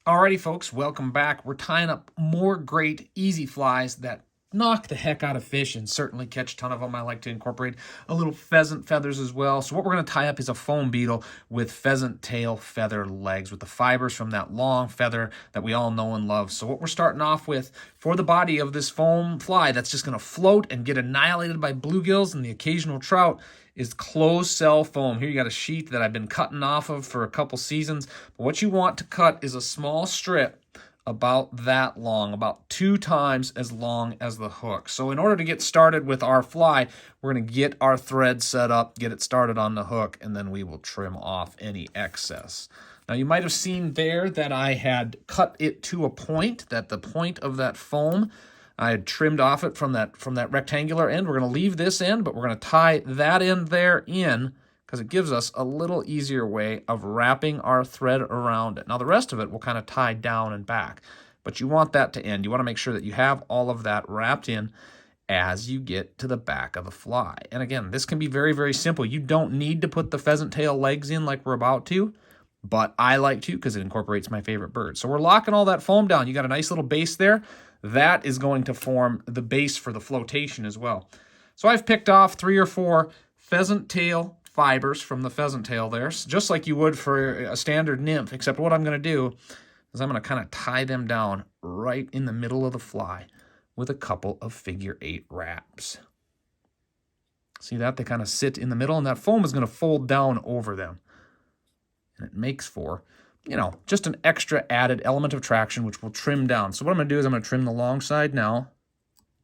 Alrighty, folks, welcome back. We're tying up more great, easy flies that knock the heck out of fish and certainly catch a ton of them. I like to incorporate a little pheasant feathers as well. So what we're going to tie up is a foam beetle with pheasant tail feather legs with the fibers from that long feather that we all know and love. So what we're starting off with for the body of this foam fly that's just going to float and get annihilated by bluegills and the occasional trout is closed cell foam. Here you got a sheet that I've been cutting off of for a couple seasons. But what you want to cut is a small strip about that long, about 2 times as long as the hook. So in order to get started with our fly, we're going to get our thread set up, get it started on the hook, and then we will trim off any excess. Now you might have seen there that I had cut it to a point, that the point of that foam I had trimmed off it from that rectangular end. We're going to leave this end, but we're going to tie that end there in because it gives us a little easier way of wrapping our thread around it. Now the rest of it will kind of tie down and back, but you want that to end. You want to make sure that you have all of that wrapped in as you get to the back of the fly. And again, this can be very, very simple. You don't need to put the pheasant tail legs in like we're about to, but I like to because it incorporates my favorite bird. So we're locking all that foam down. You got a nice little base there. That is going to form the base for the flotation as well. So I've picked off 3 or 4 pheasant tail fibers from the pheasant tail there, just like you would for a standard nymph, except what I'm going to do is I'm going to kind of tie them down right in the middle of the fly with a couple of figure-8 wraps. See that? They kind of sit in the middle, and that foam is going to fold down over them. And it makes for, just an extra added element of traction, which will trim down. So what I'm going to do is I'm going to trim the long side now,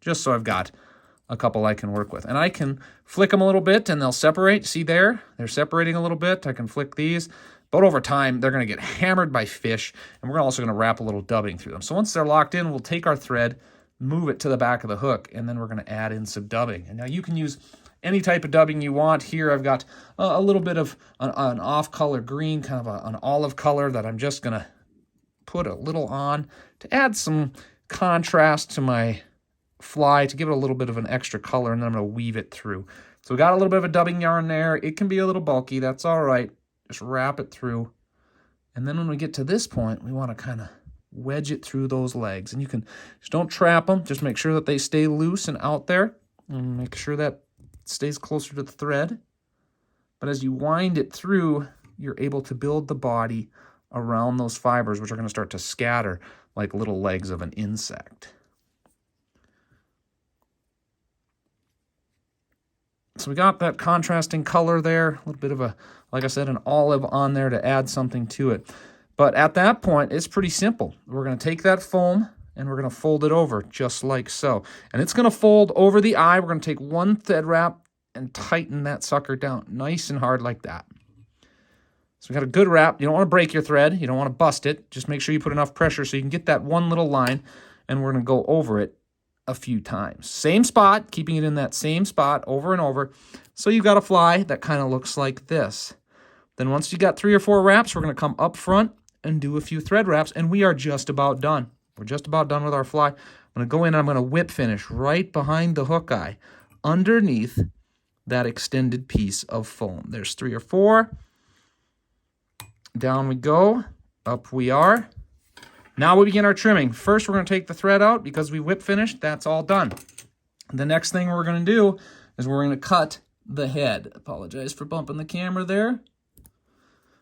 just so I've got a couple I can work with. And I can flick them a little bit, and they'll separate. See there? They're separating a little bit. I can flick these. But over time, they're going to get hammered by fish, and we're also going to wrap a little dubbing through them. So once they're locked in, we'll take our thread, move it to the back of the hook, and then we're going to add in some dubbing. And now you can use any type of dubbing you want. Here I've got a little bit of an off-color green, kind of an olive color that I'm just going to put a little on to add some contrast to my fly, to give it a little bit of an extra color, and then I'm going to weave it through. So we got a little bit of a dubbing yarn there. It can be a little bulky. That's all right. Just wrap it through. And then when we get to this point, we want to kind of wedge it through those legs. And you can just don't trap them. Just make sure that they stay loose and out there. And make sure that stays closer to the thread. But as you wind it through, you're able to build the body around those fibers, which are going to start to scatter like little legs of an insect. So we got that contrasting color there, a little bit of like I said, an olive on there to add something to it. But at that point, it's pretty simple. We're going to take that foam and we're going to fold it over just like so. And it's going to fold over the eye. We're going to take one thread wrap and tighten that sucker down nice and hard like that. So we got a good wrap. You don't want to break your thread. You don't want to bust it. Just make sure you put enough pressure so you can get that one little line, and we're going to go over it a few times. Same spot, keeping it in that same spot over and over. So you've got a fly that kind of looks like this. Then once you got 3 or 4 wraps, we're going to come up front and do a few thread wraps, and we are just about done. We're just about done with our fly. I'm going to go in and I'm going to whip finish right behind the hook eye, underneath that extended piece of foam. There's 3 or 4. Down we go. Up we are. Now we begin our trimming. First, we're going to take the thread out because we whip finished. That's all done. The next thing we're going to do is we're going to cut the head. Apologize for bumping the camera there.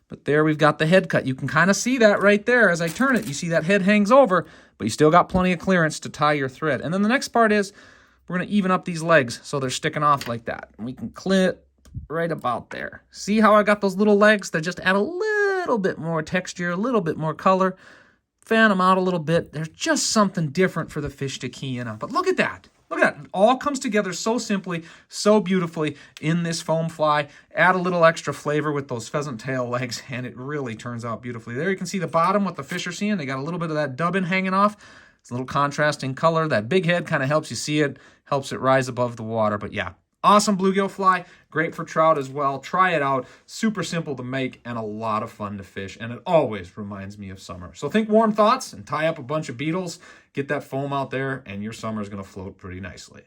But there we've got the head cut. You can kind of see that right there as I turn it. You see that head hangs over, but you still got plenty of clearance to tie your thread. And then the next part is we're going to even up these legs so they're sticking off like that. And we can clip right about there. See how I got those little legs? They just add a little bit more texture, a little bit more color. Fan them out a little bit. There's just something different for the fish to key in on. But look at that. Look at that. It all comes together so simply, so beautifully in this foam fly. Add a little extra flavor with those pheasant tail legs, and it really turns out beautifully. There you can see the bottom, what the fish are seeing. They got a little bit of that dubbing hanging off. It's a little contrasting color. That big head kind of helps you see it, helps it rise above the water. But yeah, awesome bluegill fly. Great for trout as well. Try it out. Super simple to make and a lot of fun to fish. And it always reminds me of summer. So think warm thoughts and tie up a bunch of beetles. Get that foam out there and your summer is going to float pretty nicely.